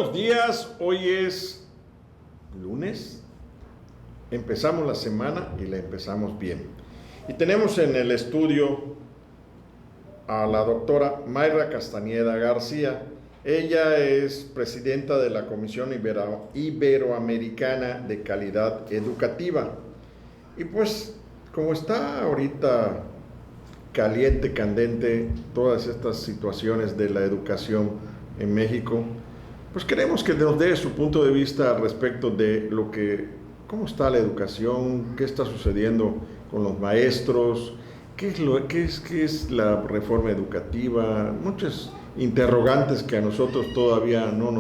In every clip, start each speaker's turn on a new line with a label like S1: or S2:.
S1: buenos días, hoy es lunes, empezamos la semana y la empezamos bien. Y tenemos en el estudio a la doctora Mayra Castañeda García. Ella es presidenta de la Comisión Iberoamericana de Calidad Educativa. Y pues, como está ahorita caliente, candente, todas estas situaciones de la educación en México, pues queremos que nos dé su punto de vista al respecto de cómo está la educación, qué está sucediendo con los maestros, qué es la reforma educativa, muchas interrogantes que a nosotros todavía no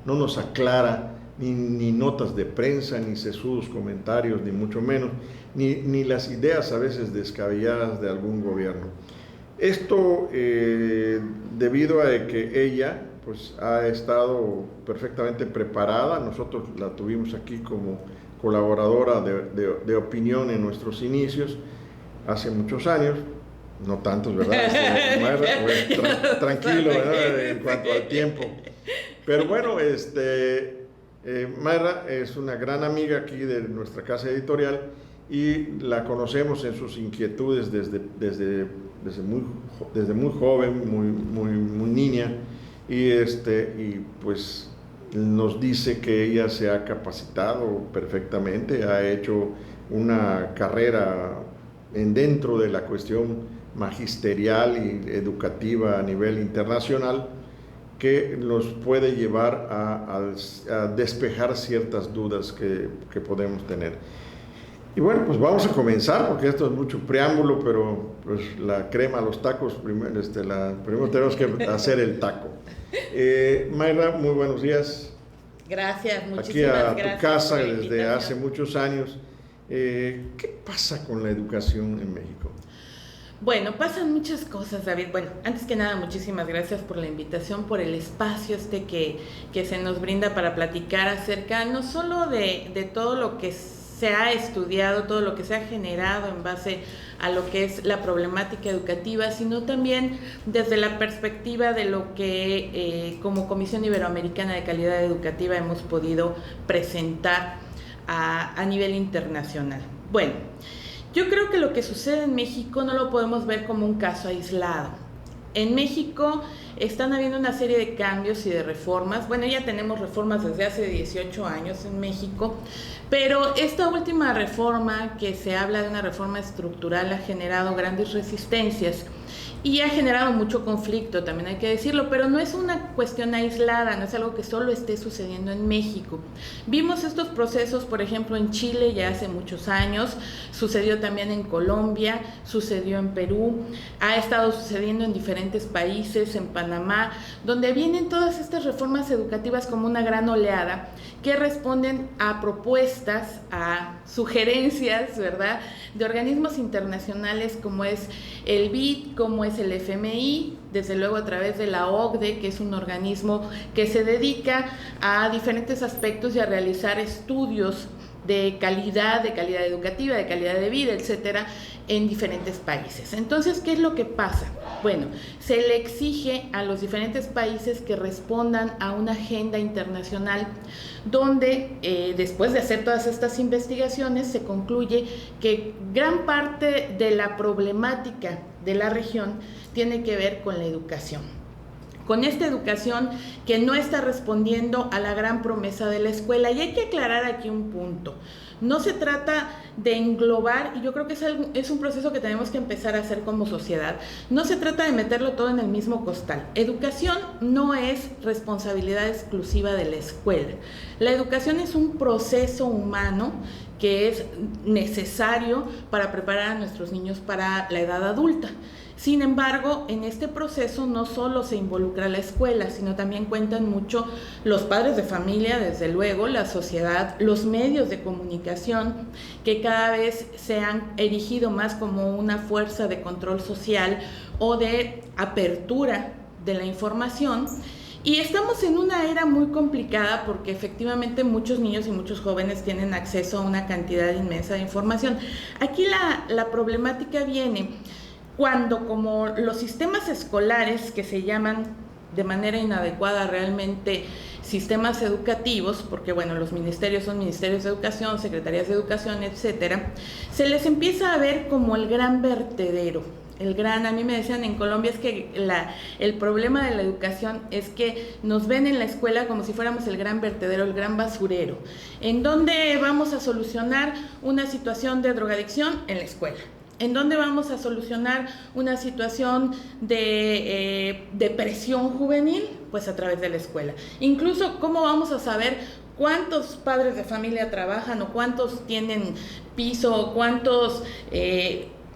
S1: nos aclara, ni notas de prensa, ni sesudos comentarios, ni mucho menos, ni las ideas a veces descabelladas de algún gobierno. Esto debido a que ella pues ha estado perfectamente preparada. Nosotros la tuvimos aquí como colaboradora de opinión en nuestros inicios, hace muchos años, no tantos, ¿verdad? Tranquilo, ¿verdad? En cuanto al tiempo. Pero bueno, Mayra es una gran amiga aquí de nuestra casa editorial y la conocemos en sus inquietudes desde muy joven, muy niña. Y pues nos dice que ella se ha capacitado perfectamente, ha hecho una carrera dentro de la cuestión magisterial y educativa a nivel internacional que nos puede llevar a despejar ciertas dudas que podemos tener. Y bueno, pues vamos a comenzar, porque esto es mucho preámbulo, pero pues la crema a los tacos, primero tenemos que hacer el taco. Mayra, muy buenos días.
S2: Gracias, muchísimas
S1: gracias. Aquí a tu casa desde hace muchos años. ¿Qué pasa con la educación en México?
S2: Bueno, pasan muchas cosas, David. Bueno, antes que nada, muchísimas gracias por la invitación, por el espacio que se nos brinda para platicar acerca no solo de todo lo que se ha estudiado, todo lo que se ha generado en base a lo que es la problemática educativa, sino también desde la perspectiva de lo que como Comisión Iberoamericana de Calidad Educativa hemos podido presentar a nivel internacional. Bueno, yo creo que lo que sucede en México no lo podemos ver como un caso aislado. En México están habiendo una serie de cambios y de reformas. Bueno, ya tenemos reformas desde hace 18 años en México, pero esta última reforma, que se habla de una reforma estructural, ha generado grandes resistencias y ha generado mucho conflicto, también hay que decirlo, pero no es una cuestión aislada, no es algo que solo esté sucediendo en México. Vimos estos procesos, por ejemplo, en Chile ya hace muchos años, sucedió también en Colombia, sucedió en Perú, ha estado sucediendo en diferentes países, en Panamá, donde vienen todas estas reformas educativas como una gran oleada que responden a propuestas, a sugerencias, ¿verdad?, de organismos internacionales como es el BID, como es el FMI, desde luego a través de la OCDE, que es un organismo que se dedica a diferentes aspectos y a realizar estudios de calidad educativa, de calidad de vida, etcétera, en diferentes países. Entonces, ¿qué es lo que pasa? Bueno, se le exige a los diferentes países que respondan a una agenda internacional donde, después de hacer todas estas investigaciones, se concluye que gran parte de la problemática de la región tiene que ver con la educación. Con esta educación que no está respondiendo a la gran promesa de la escuela. Y hay que aclarar aquí un punto. No se trata de englobar, y yo creo que es un proceso que tenemos que empezar a hacer como sociedad, no se trata de meterlo todo en el mismo costal. Educación no es responsabilidad exclusiva de la escuela. La educación es un proceso humano que es necesario para preparar a nuestros niños para la edad adulta. Sin embargo, en este proceso no solo se involucra la escuela, sino también cuentan mucho los padres de familia, desde luego, la sociedad, los medios de comunicación, que cada vez se han erigido más como una fuerza de control social o de apertura de la información. Y estamos en una era muy complicada porque efectivamente muchos niños y muchos jóvenes tienen acceso a una cantidad inmensa de información. Aquí la problemática viene cuando, como los sistemas escolares, que se llaman de manera inadecuada realmente sistemas educativos, porque bueno, los ministerios son ministerios de educación, secretarías de educación, etcétera, se les empieza a ver como el gran vertedero. A mí me decían en Colombia es que el problema de la educación es que nos ven en la escuela como si fuéramos el gran vertedero, el gran basurero. ¿En dónde vamos a solucionar una situación de drogadicción? En la escuela. ¿En dónde vamos a solucionar una situación de depresión juvenil? Pues a través de la escuela. Incluso, ¿cómo vamos a saber cuántos padres de familia trabajan o cuántos tienen piso o cuántos...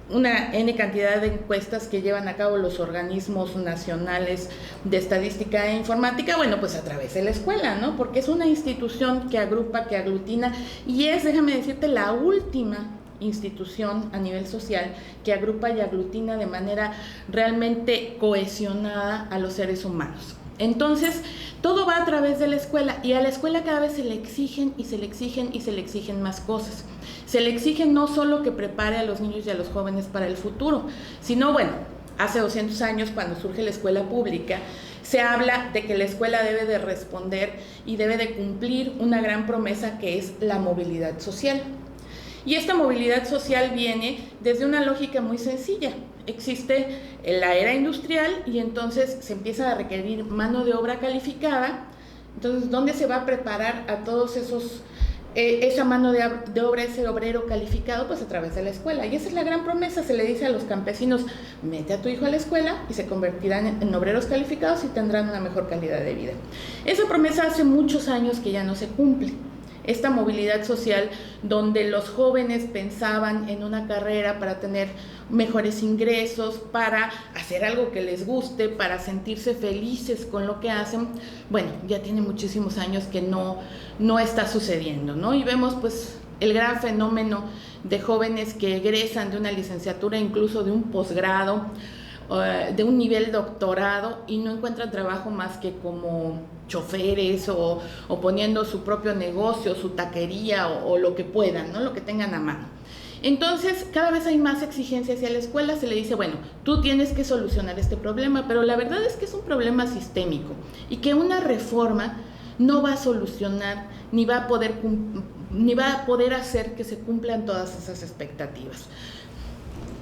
S2: una N cantidad de encuestas que llevan a cabo los organismos nacionales de estadística e informática? Bueno, pues a través de la escuela, ¿no? Porque es una institución que agrupa, que aglutina, y es, déjame decirte, la última institución a nivel social que agrupa y aglutina de manera realmente cohesionada a los seres humanos. Entonces, todo va a través de la escuela, y a la escuela cada vez se le exigen y se le exigen y se le exigen más cosas. Se le exige no solo que prepare a los niños y a los jóvenes para el futuro, sino, bueno, hace 200 años, cuando surge la escuela pública, se habla de que la escuela debe de responder y debe de cumplir una gran promesa, que es la movilidad social. Y esta movilidad social viene desde una lógica muy sencilla. Existe la era industrial y entonces se empieza a requerir mano de obra calificada. Entonces, ¿dónde se va a preparar a todos esos... esa mano de obra, ese obrero calificado? Pues a través de la escuela. Y esa es la gran promesa. Se le dice a los campesinos: mete a tu hijo a la escuela y se convertirán en obreros calificados y tendrán una mejor calidad de vida. Esa promesa hace muchos años que ya no se cumple. Esta movilidad social, donde los jóvenes pensaban en una carrera para tener mejores ingresos, para hacer algo que les guste, para sentirse felices con lo que hacen, bueno, ya tiene muchísimos años que no está sucediendo, ¿no? Y vemos pues el gran fenómeno de jóvenes que egresan de una licenciatura, incluso de un posgrado, de un nivel doctorado, y no encuentran trabajo más que como choferes o poniendo su propio negocio, su taquería o lo que puedan, ¿no? Lo que tengan a mano. Entonces, cada vez hay más exigencia hacia la escuela. Se le dice, bueno, tú tienes que solucionar este problema, pero la verdad es que es un problema sistémico y que una reforma no va a solucionar ni va a poder hacer que se cumplan todas esas expectativas.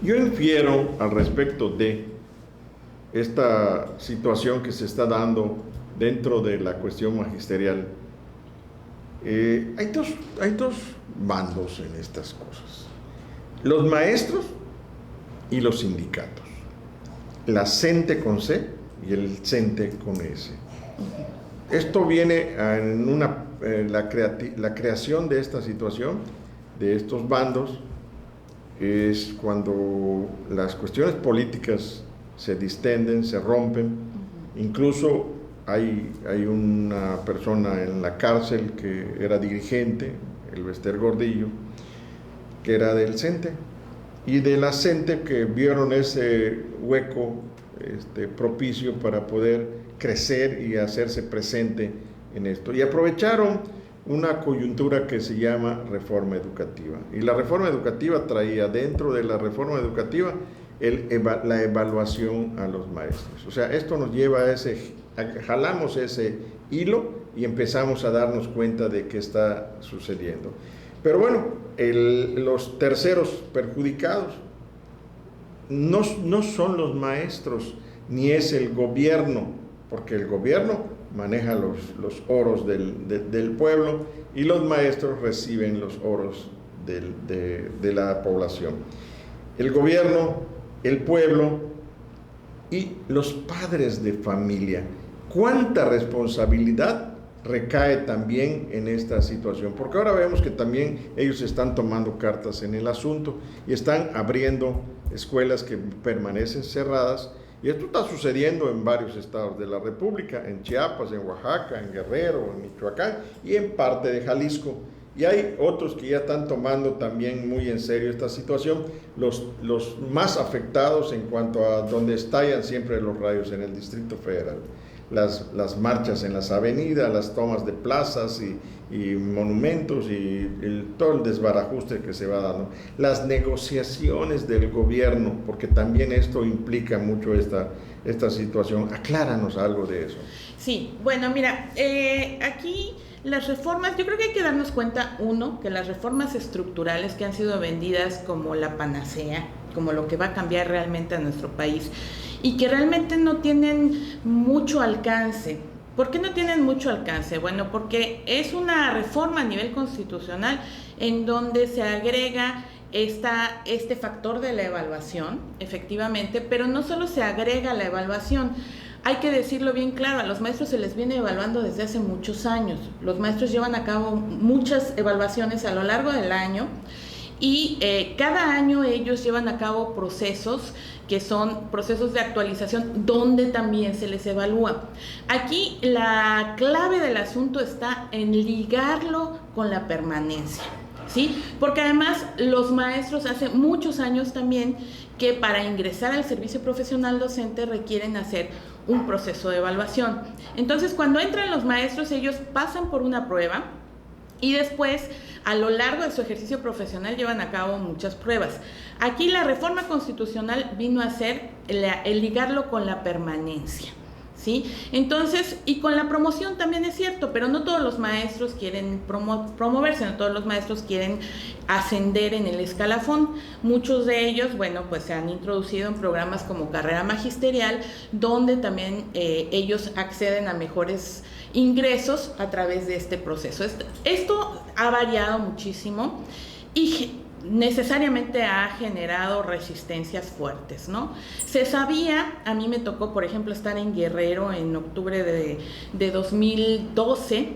S1: Yo infiero al respecto de esta situación que se está dando dentro de la cuestión magisterial. Hay dos bandos en estas cosas: los maestros y los sindicatos, la CENTE con C y el CENTE con S. Esto viene en la creación de esta situación, de estos bandos, es cuando las cuestiones políticas se distenden, se rompen. Incluso hay una persona en la cárcel que era dirigente, el Bester Gordillo, que era del CENTE, y de la CENTE, que vieron ese hueco propicio para poder crecer y hacerse presente en esto, y aprovecharon una coyuntura que se llama reforma educativa. Y la reforma educativa traía dentro de la reforma educativa la evaluación a los maestros. O sea, esto nos lleva jalamos ese hilo y empezamos a darnos cuenta de qué está sucediendo. Pero bueno, los terceros perjudicados no son los maestros, ni es el gobierno, porque el gobierno maneja los oros del pueblo y los maestros reciben los oros de la población. El gobierno, el pueblo y los padres de familia. ¿Cuánta responsabilidad recae también en esta situación? Porque ahora vemos que también ellos están tomando cartas en el asunto y están abriendo escuelas que permanecen cerradas. Y esto está sucediendo en varios estados de la República, en Chiapas, en Oaxaca, en Guerrero, en Michoacán y en parte de Jalisco. Y hay otros que ya están tomando también muy en serio esta situación, los más afectados en cuanto a donde estallan siempre los rayos, en el Distrito Federal. las marchas en las avenidas, las tomas de plazas y monumentos y todo el desbarajuste que se va dando. Las negociaciones del gobierno, porque también esto implica mucho esta situación. Acláranos algo de eso.
S2: Sí, bueno, mira, aquí las reformas, yo creo que hay que darnos cuenta, uno, que las reformas estructurales que han sido vendidas como la panacea, como lo que va a cambiar realmente a nuestro país, y que realmente no tienen mucho alcance. ¿Por qué no tienen mucho alcance? Bueno, porque es una reforma a nivel constitucional en donde se agrega este factor de la evaluación, efectivamente, pero no solo se agrega la evaluación. Hay que decirlo bien claro, a los maestros se les viene evaluando desde hace muchos años. Los maestros llevan a cabo muchas evaluaciones a lo largo del año y cada año ellos llevan a cabo procesos que son procesos de actualización donde también se les evalúa. Aquí la clave del asunto está en ligarlo con la permanencia, ¿sí? Porque además los maestros hace muchos años también que para ingresar al servicio profesional docente requieren hacer un proceso de evaluación. Entonces, cuando entran los maestros, ellos pasan por una prueba y después, a lo largo de su ejercicio profesional, llevan a cabo muchas pruebas. Aquí la reforma constitucional vino a ser el ligarlo con la permanencia, ¿sí? Entonces, y con la promoción también es cierto, pero no todos los maestros quieren promoverse, no todos los maestros quieren ascender en el escalafón. Muchos de ellos, bueno, pues se han introducido en programas como carrera magisterial, donde también ellos acceden a mejores ingresos a través de este proceso. Esto ha variado muchísimo y necesariamente ha generado resistencias fuertes, ¿no? Se sabía, a mí me tocó, por ejemplo, estar en Guerrero en octubre de 2012,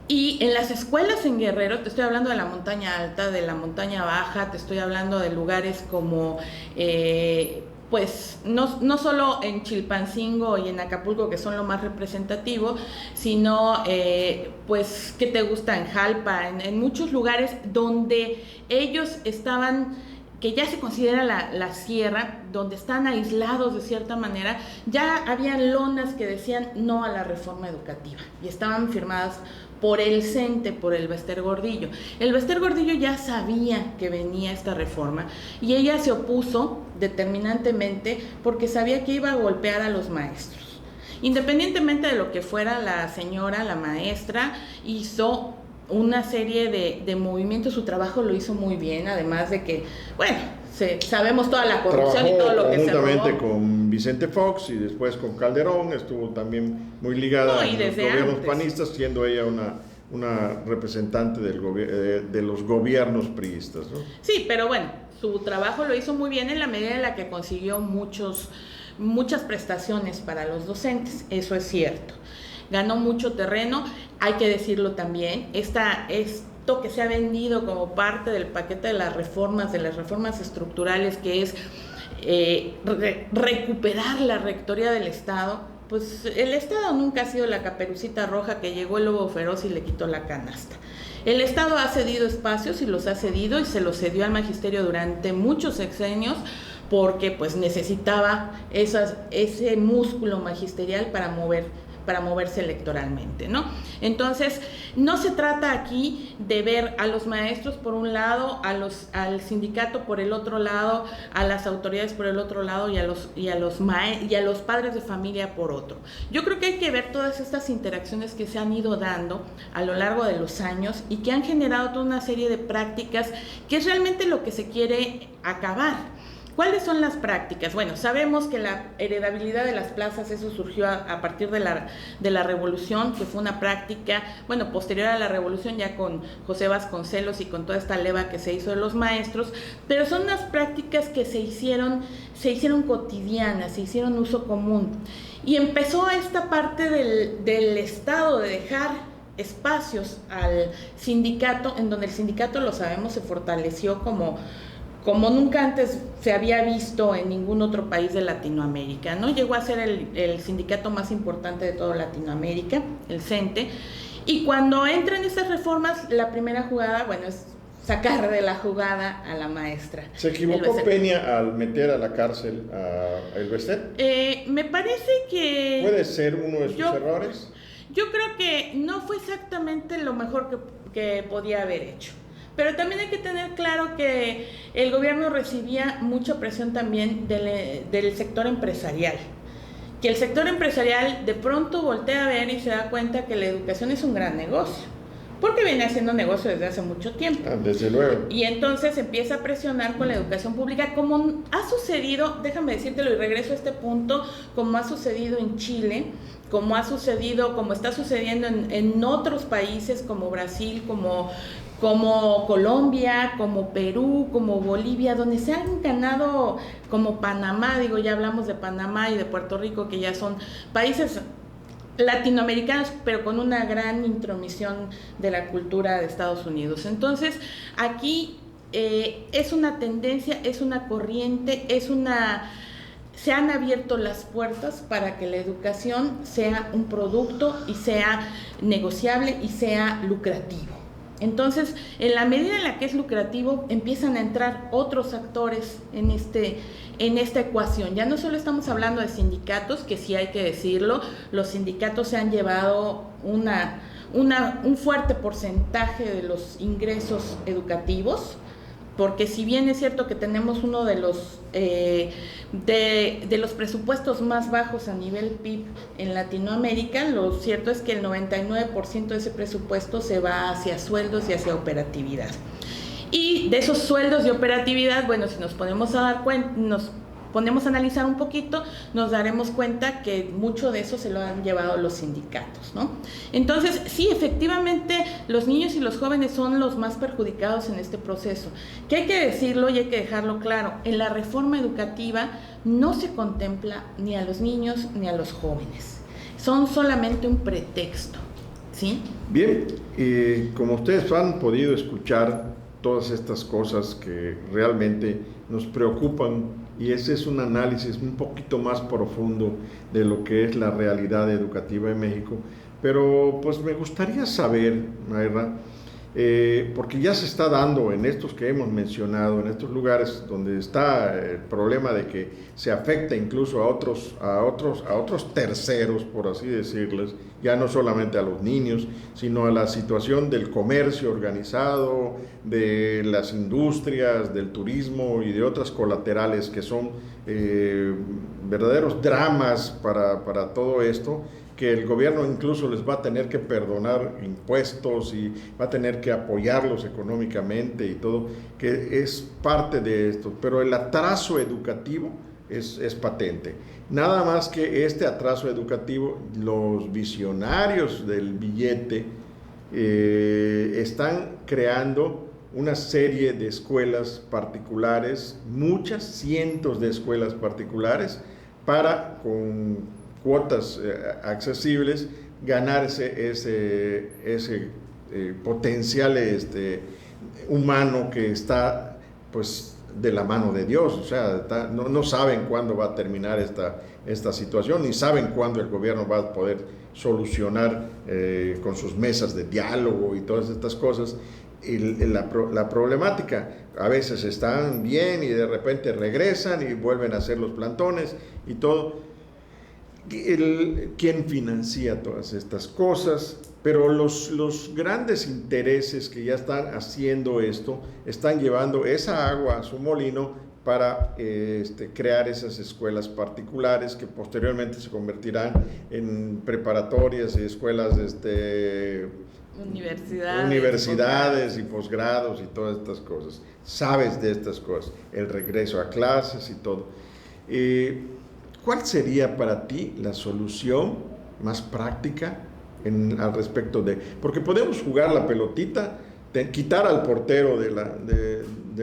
S2: y en las escuelas en Guerrero, te estoy hablando de la montaña alta, de la montaña baja, te estoy hablando de lugares como pues no solo en Chilpancingo y en Acapulco, que son lo más representativo, sino pues, ¿qué te gusta? En Jalpa, en muchos lugares donde ellos estaban, que ya se considera la sierra, donde están aislados de cierta manera, ya había lonas que decían no a la reforma educativa y estaban firmadas por el CENTE, por el Bester Gordillo. El Bester Gordillo ya sabía que venía esta reforma y ella se opuso determinantemente porque sabía que iba a golpear a los maestros. Independientemente de lo que fuera, la señora, la maestra, hizo una serie de movimientos, su trabajo lo hizo muy bien, además de que, bueno, sabemos toda la corrupción y todo lo que se robó.
S1: Conjuntamente con Vicente Fox y después con Calderón, estuvo también muy ligada a los gobiernos panistas, siendo ella una representante de los gobiernos priistas, ¿no?
S2: Sí, pero bueno, su trabajo lo hizo muy bien en la medida en la que consiguió muchas prestaciones para los docentes, eso es cierto. Ganó mucho terreno, hay que decirlo también, esto que se ha vendido como parte del paquete de las reformas estructurales, que es recuperar la rectoría del Estado, pues el Estado nunca ha sido la Caperucita Roja que llegó el lobo feroz y le quitó la canasta. El Estado ha cedido espacios y los ha cedido y se los cedió al magisterio durante muchos sexenios porque pues necesitaba ese músculo magisterial para moverse electoralmente, ¿no? Entonces, no se trata aquí de ver a los maestros por un lado, al sindicato por el otro lado, a las autoridades por el otro lado y a los padres de familia por otro. Yo creo que hay que ver todas estas interacciones que se han ido dando a lo largo de los años y que han generado toda una serie de prácticas que es realmente lo que se quiere acabar. ¿Cuáles son las prácticas? Bueno, sabemos que la heredabilidad de las plazas, eso surgió a partir de la Revolución, que fue una práctica, bueno, posterior a la Revolución, ya con José Vasconcelos y con toda esta leva que se hizo de los maestros, pero son unas prácticas que se hicieron cotidianas, se hicieron uso común. Y empezó esta parte del Estado de dejar espacios al sindicato, en donde el sindicato, lo sabemos, se fortaleció como nunca antes se había visto en ningún otro país de Latinoamérica, ¿no? Llegó a ser el sindicato más importante de toda Latinoamérica, el CENTE, y cuando entran estas reformas, la primera jugada, bueno, sacar de la jugada a la maestra.
S1: ¿Se equivocó Peña al meter a la cárcel a Elvester?
S2: Me parece que...
S1: ¿Puede ser uno de sus errores?
S2: Yo creo que no fue exactamente lo mejor que podía haber hecho. Pero también hay que tener claro que el gobierno recibía mucha presión también del sector empresarial. Que el sector empresarial de pronto voltea a ver y se da cuenta que la educación es un gran negocio. Porque viene haciendo negocio desde hace mucho tiempo.
S1: Desde luego.
S2: Y entonces empieza a presionar con la educación pública, como ha sucedido, déjame decírtelo y regreso a este punto, como ha sucedido en Chile, como está sucediendo en otros países como Brasil, como Colombia, como Perú, como Bolivia, donde se han ganado, como Panamá, ya hablamos de Panamá y de Puerto Rico, que ya son países latinoamericanos, pero con una gran intromisión de la cultura de Estados Unidos. Entonces, aquí es una tendencia, es una corriente, se han abierto las puertas para que la educación sea un producto y sea negociable y sea lucrativo. Entonces, en la medida en la que es lucrativo, empiezan a entrar otros actores en esta ecuación. Ya no solo estamos hablando de sindicatos, que sí hay que decirlo, los sindicatos se han llevado un fuerte porcentaje de los ingresos educativos, porque si bien es cierto que tenemos uno de los presupuestos más bajos a nivel PIB en Latinoamérica, lo cierto es que el 99% de ese presupuesto se va hacia sueldos y hacia operatividad. Y de esos sueldos de operatividad, bueno, si nos ponemos a dar cuenta, nos ponemos a analizar un poquito, nos daremos cuenta que mucho de eso se lo han llevado los sindicatos, ¿no? Entonces, sí, efectivamente, los niños y los jóvenes son los más perjudicados en este proceso. Que hay que decirlo y hay que dejarlo claro, en la reforma educativa no se contempla ni a los niños ni a los jóvenes. Son solamente un pretexto, ¿sí?
S1: Bien, como ustedes han podido escuchar, todas estas cosas que realmente nos preocupan, y ese es un análisis un poquito más profundo de lo que es la realidad educativa en México. Pero pues me gustaría saber, Mayra, porque ya se está dando en estos que hemos mencionado, en estos lugares donde está el problema de que se afecta incluso a otros terceros, por así decirles, ya no solamente a los niños, sino a la situación del comercio organizado, de las industrias, del turismo y de otras colaterales que son verdaderos dramas para todo esto, que el gobierno incluso les va a tener que perdonar impuestos y va a tener que apoyarlos económicamente y todo, que es parte de esto. Pero el atraso educativo es patente. Nada más que este atraso educativo, los visionarios del billete están creando una serie de escuelas particulares, muchas cientos de escuelas particulares, para con cuotas accesibles ganarse ese potencial humano que está pues de la mano de Dios. O sea, no saben cuándo va a terminar esta situación, ni saben cuándo el gobierno va a poder solucionar con sus mesas de diálogo y todas estas cosas. La problemática, a veces están bien y de repente regresan y vuelven a hacer los plantones y todo. ¿Quién financia todas estas cosas? Pero los grandes intereses que ya están haciendo esto, están llevando esa agua a su molino para crear esas escuelas particulares que posteriormente se convertirán en preparatorias y escuelas universidades y posgrados y todas estas cosas. Sabes de estas cosas, el regreso a clases y todo. ¿Cuál sería para ti la solución más práctica al respecto de? Porque podemos jugar la pelotita, quitar al portero de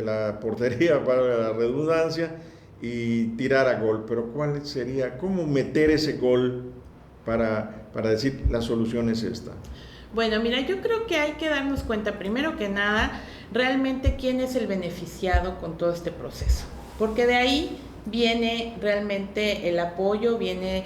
S1: la portería, para la redundancia, y tirar a gol. Pero ¿cuál sería? ¿Cómo meter ese gol para decir la solución es esta?
S2: Bueno, mira, yo creo que hay que darnos cuenta, primero que nada, realmente quién es el beneficiado con todo este proceso. Porque de ahí viene realmente el apoyo, viene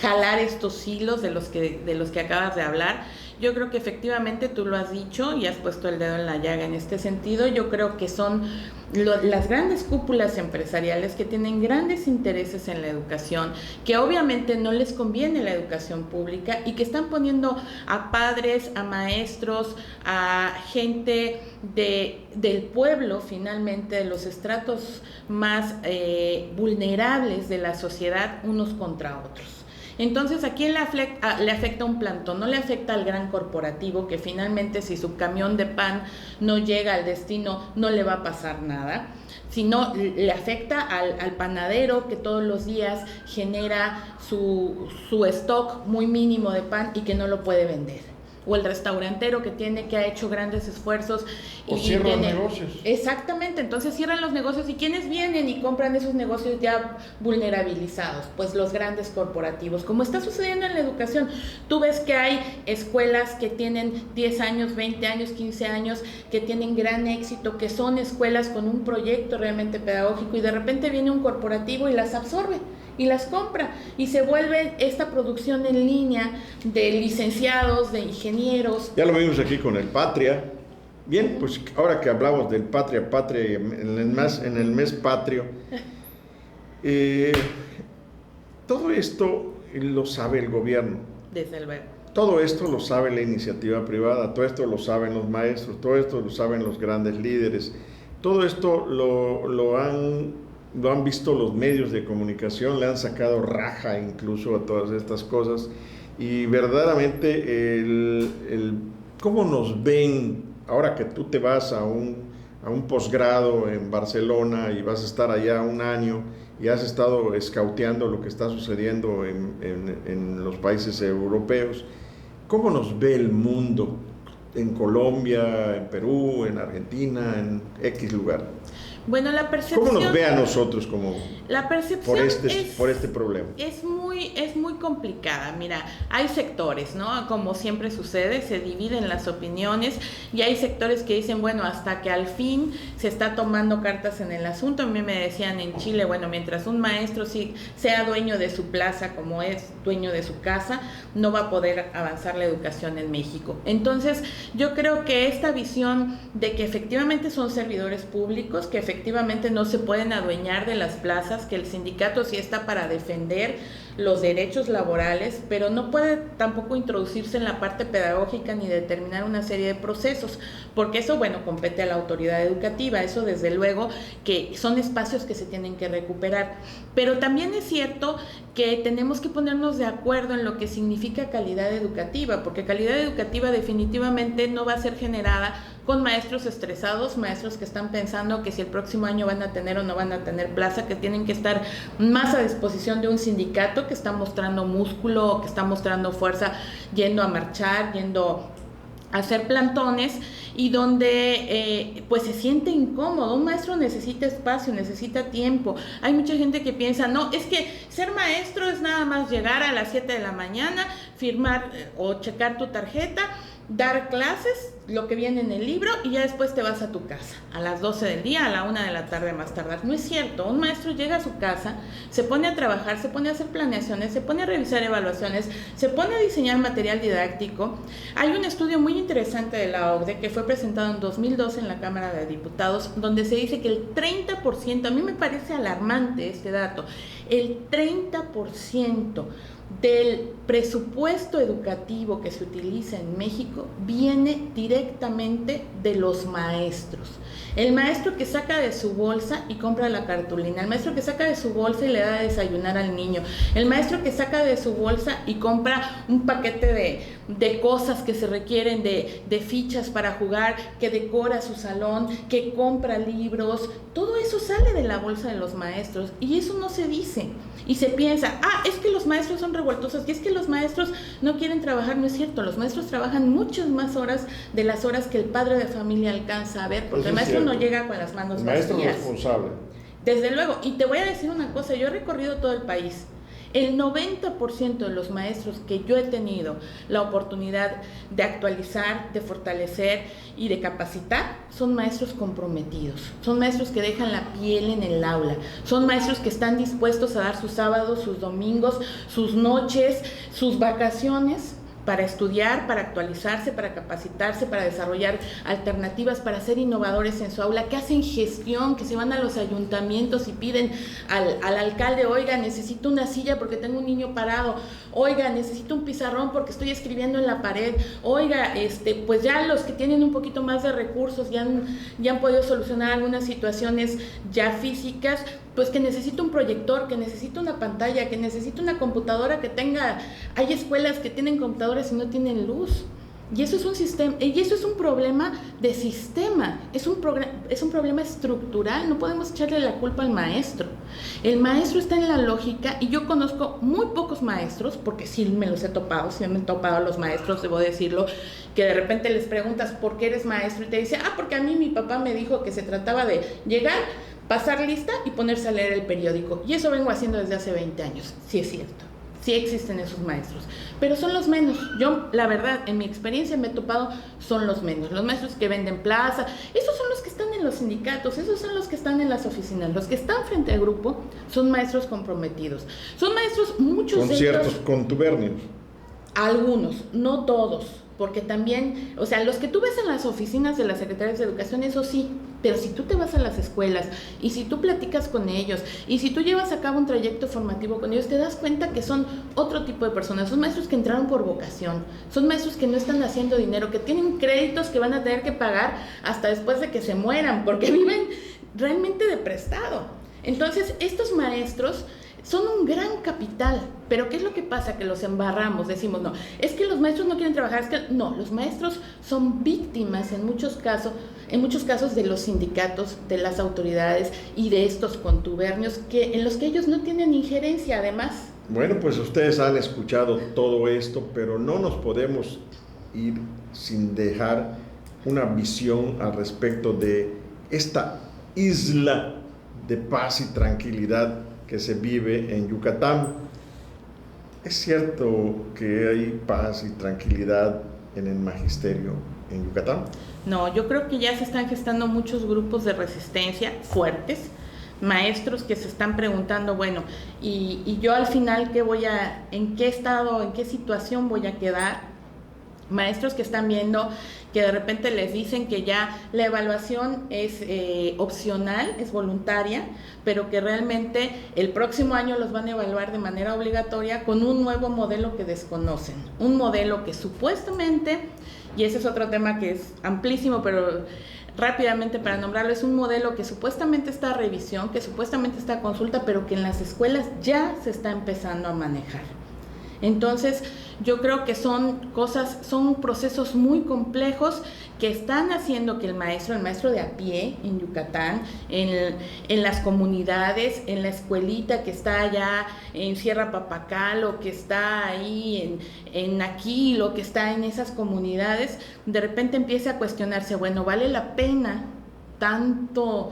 S2: jalar estos hilos de los que acabas de hablar. Yo creo que efectivamente tú lo has dicho y has puesto el dedo en la llaga en este sentido. Yo creo que son las grandes cúpulas empresariales que tienen grandes intereses en la educación, que obviamente no les conviene la educación pública y que están poniendo a padres, a maestros, a gente del pueblo, finalmente, de los estratos más vulnerables de la sociedad, unos contra otros. Entonces, ¿a quién le afecta un plantón? No le afecta al gran corporativo, que finalmente si su camión de pan no llega al destino, no le va a pasar nada, sino le afecta al panadero que todos los días genera su stock muy mínimo de pan y que no lo puede vender. O el restaurantero que ha hecho grandes esfuerzos
S1: o cierran negocios.
S2: Exactamente, entonces cierran los negocios. ¿Y quiénes vienen y compran esos negocios ya vulnerabilizados? Pues los grandes corporativos, como está sucediendo en la educación. Tú ves que hay escuelas que tienen 10 años, 20 años, 15 años, que tienen gran éxito, que son escuelas con un proyecto realmente pedagógico, y de repente viene un corporativo y las absorbe y las compra, y se vuelve esta producción en línea de licenciados, de ingenieros.
S1: Ya lo vimos aquí con el Patria. Bien, pues ahora que hablamos del Patria en el mes patrio, todo esto lo sabe el gobierno.
S2: Desde luego.
S1: Todo esto lo sabe la iniciativa privada, todo esto lo saben los maestros, todo esto lo saben los grandes líderes, todo esto lo han visto los medios de comunicación, le han sacado raja incluso a todas estas cosas, y verdaderamente cómo nos ven ahora que tú te vas a un posgrado en Barcelona y vas a estar allá un año y has estado escauteando lo que está sucediendo en los países europeos. ¿Cómo nos ve el mundo en Colombia, en Perú, en Argentina, en X lugar?
S2: Bueno, la percepción...
S1: ¿Cómo nos ve a nosotros
S2: la percepción
S1: por este problema?
S2: Es muy complicada. Mira, hay sectores, ¿no? Como siempre sucede, se dividen las opiniones, y hay sectores que dicen, bueno, hasta que al fin se está tomando cartas en el asunto. A mí me decían en Chile, bueno, mientras un maestro sí sea dueño de su plaza, como es dueño de su casa, no va a poder avanzar la educación en México. Entonces, yo creo que esta visión de que efectivamente son servidores públicos, que efectivamente no se pueden adueñar de las plazas, que el sindicato sí está para defender los derechos laborales, pero no puede tampoco introducirse en la parte pedagógica ni determinar una serie de procesos, porque eso, bueno, compete a la autoridad educativa. Eso desde luego que son espacios que se tienen que recuperar, pero también es cierto que tenemos que ponernos de acuerdo en lo que significa calidad educativa, porque calidad educativa definitivamente no va a ser generada con maestros estresados, maestros que están pensando que si el próximo año van a tener o no van a tener plaza, que tienen que estar más a disposición de un sindicato que está mostrando músculo, que está mostrando fuerza, yendo a marchar, yendo a hacer plantones, y donde pues se siente incómodo. Un maestro necesita espacio, necesita tiempo. Hay mucha gente que piensa, no, es que ser maestro es nada más llegar a las 7 de la mañana, firmar o checar tu tarjeta, dar clases, lo que viene en el libro, y ya después te vas a tu casa a las 12 del día, a la 1 de la tarde más tardar. No es cierto. Un maestro llega a su casa, se pone a trabajar, se pone a hacer planeaciones, se pone a revisar evaluaciones, se pone a diseñar material didáctico. Hay un estudio muy interesante de la OCDE que fue presentado en 2012 en la Cámara de Diputados, donde se dice que el 30%, a mí me parece alarmante este dato, el 30% del presupuesto educativo que se utiliza en México viene directamente de los maestros. El maestro que saca de su bolsa y compra la cartulina, el maestro que saca de su bolsa y le da a desayunar al niño, el maestro que saca de su bolsa y compra un paquete de cosas que se requieren, de fichas para jugar, que decora su salón, que compra libros. Todo eso sale de la bolsa de los maestros, y eso no se dice. Y se piensa, es que los maestros son revoltosos, y es que los maestros no quieren trabajar. No es cierto, los maestros trabajan muchas más horas de las horas que el padre de familia alcanza a ver, porque el maestro no llega con las manos vacías.
S1: El maestro responsable.
S2: Desde luego, y te voy a decir una cosa, yo he recorrido todo el país. El 90% de los maestros que yo he tenido la oportunidad de actualizar, de fortalecer y de capacitar, son maestros comprometidos, son maestros que dejan la piel en el aula, son maestros que están dispuestos a dar sus sábados, sus domingos, sus noches, sus vacaciones para estudiar, para actualizarse, para capacitarse, para desarrollar alternativas, para ser innovadores en su aula, que hacen gestión, que se van a los ayuntamientos y piden al alcalde, oiga, necesito una silla porque tengo un niño parado, oiga, necesito un pizarrón porque estoy escribiendo en la pared, oiga, pues ya los que tienen un poquito más de recursos ya han podido solucionar algunas situaciones ya físicas, pues que necesito un proyector, que necesito una pantalla, que necesito una computadora que tenga, hay escuelas que tienen computadoras y no tienen luz. Y eso es un sistema, y eso es un problema de sistema, es un problema estructural, no podemos echarle la culpa al maestro. El maestro está en la lógica, y yo conozco muy pocos maestros, porque sí me los he topado, sí me he topado a los maestros, debo decirlo, que de repente les preguntas ¿por qué eres maestro? Y te dice, porque a mí mi papá me dijo que se trataba de llegar, pasar lista y ponerse a leer el periódico. Y eso vengo haciendo desde hace 20 años, sí es cierto. Sí existen esos maestros, pero son los menos. Yo, la verdad, en mi experiencia me he topado, son los menos. Los maestros que venden plaza, esos son los que están en los sindicatos, esos son los que están en las oficinas. Los que están frente al grupo son maestros comprometidos. Son maestros, muchos
S1: con
S2: de
S1: ciertos
S2: ellos,
S1: contubernios.
S2: algunos, no todos, porque también, o sea, los que tú ves en las oficinas de las secretarias de educación, eso sí, pero si tú te vas a las escuelas y si tú platicas con ellos y si tú llevas a cabo un trayecto formativo con ellos, te das cuenta que son otro tipo de personas. Son maestros que entraron por vocación, son maestros que no están haciendo dinero, que tienen créditos que van a tener que pagar hasta después de que se mueran, porque viven realmente de prestado. Entonces, estos maestros son un gran capital, pero ¿qué es lo que pasa? Que los embarramos, decimos, no, es que los maestros no quieren trabajar, es que no, los maestros son víctimas en muchos casos de los sindicatos, de las autoridades y de estos contubernios en los que ellos no tienen injerencia, además.
S1: Bueno, pues ustedes han escuchado todo esto, pero no nos podemos ir sin dejar una visión al respecto de esta isla de paz y tranquilidad que se vive en Yucatán. ¿Es cierto que hay paz y tranquilidad en el magisterio en Yucatán?
S2: No, yo creo que ya se están gestando muchos grupos de resistencia fuertes, maestros que se están preguntando, bueno, y yo al final en qué estado, en qué situación voy a quedar. Maestros que están viendo que de repente les dicen que ya la evaluación es opcional, es voluntaria, pero que realmente el próximo año los van a evaluar de manera obligatoria con un nuevo modelo que desconocen, un modelo que supuestamente, y ese es otro tema que es amplísimo, pero rápidamente para nombrarlo, es un modelo que supuestamente está a revisión, que supuestamente está a consulta, pero que en las escuelas ya se está empezando a manejar. Entonces, yo creo que son procesos muy complejos que están haciendo que el maestro de a pie en Yucatán, en las comunidades, en la escuelita que está allá en Sierra Papacal o que está ahí en Aquil o que está en esas comunidades, de repente empiece a cuestionarse, bueno, ¿vale la pena tanto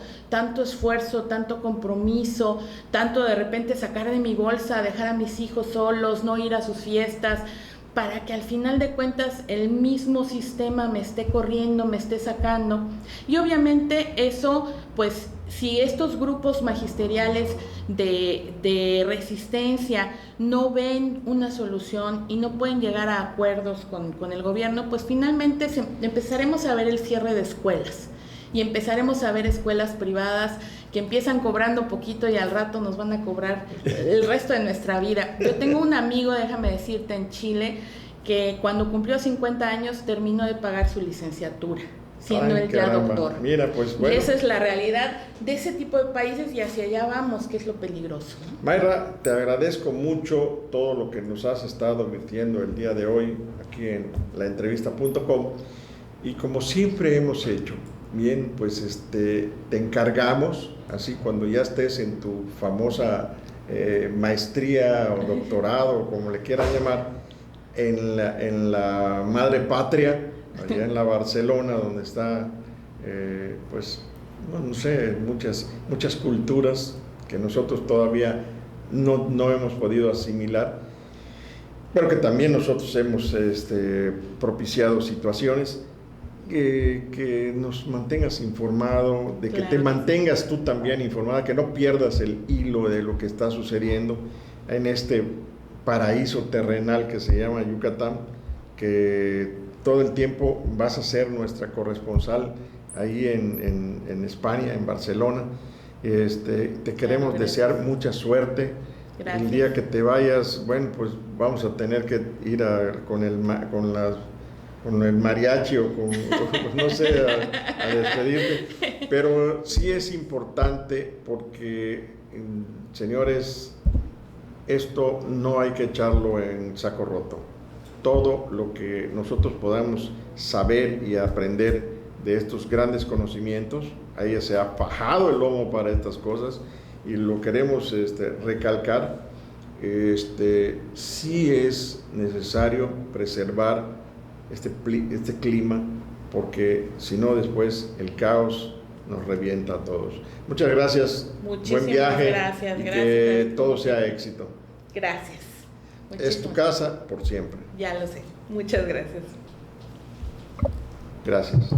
S2: esfuerzo, tanto compromiso, tanto de repente sacar de mi bolsa, dejar a mis hijos solos, no ir a sus fiestas, para que al final de cuentas el mismo sistema me esté corriendo, me esté sacando? Y obviamente eso, pues si estos grupos magisteriales de resistencia no ven una solución y no pueden llegar a acuerdos con el gobierno, pues finalmente empezaremos a ver el cierre de escuelas. Y empezaremos a ver escuelas privadas que empiezan cobrando poquito y al rato nos van a cobrar el resto de nuestra vida. Yo tengo un amigo, déjame decirte, en Chile, que cuando cumplió 50 años terminó de pagar su licenciatura, siendo él ya doctor.
S1: Mira, pues bueno.
S2: Y esa es la realidad de ese tipo de países y hacia allá vamos, que es lo peligroso, ¿no?
S1: Mayra, te agradezco mucho todo lo que nos has estado advirtiendo el día de hoy aquí en laentrevista.com, y como siempre hemos hecho, bien, pues te encargamos, así cuando ya estés en tu famosa maestría o doctorado, como le quieran llamar, en la madre patria, allá en la Barcelona, donde está, pues, no sé, muchas culturas que nosotros todavía no hemos podido asimilar, pero que también nosotros hemos propiciado situaciones. Que nos mantengas informado, de que te mantengas tú también informada, que no pierdas el hilo de lo que está sucediendo en este paraíso terrenal que se llama Yucatán, que todo el tiempo vas a ser nuestra corresponsal ahí en España, en Barcelona. Te queremos desear mucha suerte.
S2: Gracias.
S1: El día que te vayas, bueno, pues vamos a tener que ir con el mariachi o no sé, a despedirte. Pero sí es importante porque, señores, esto no hay que echarlo en saco roto. Todo lo que nosotros podamos saber y aprender de estos grandes conocimientos, a ella se ha fajado el lomo para estas cosas y lo queremos recalcar. Sí es necesario preservar este clima, porque si no después el caos nos revienta a todos. Muchas gracias.
S2: Muchísimas
S1: buen viaje.
S2: Gracias.
S1: Que todo sea éxito.
S2: Gracias.
S1: Es tu casa por siempre.
S2: Ya lo sé. Muchas gracias.
S1: Gracias.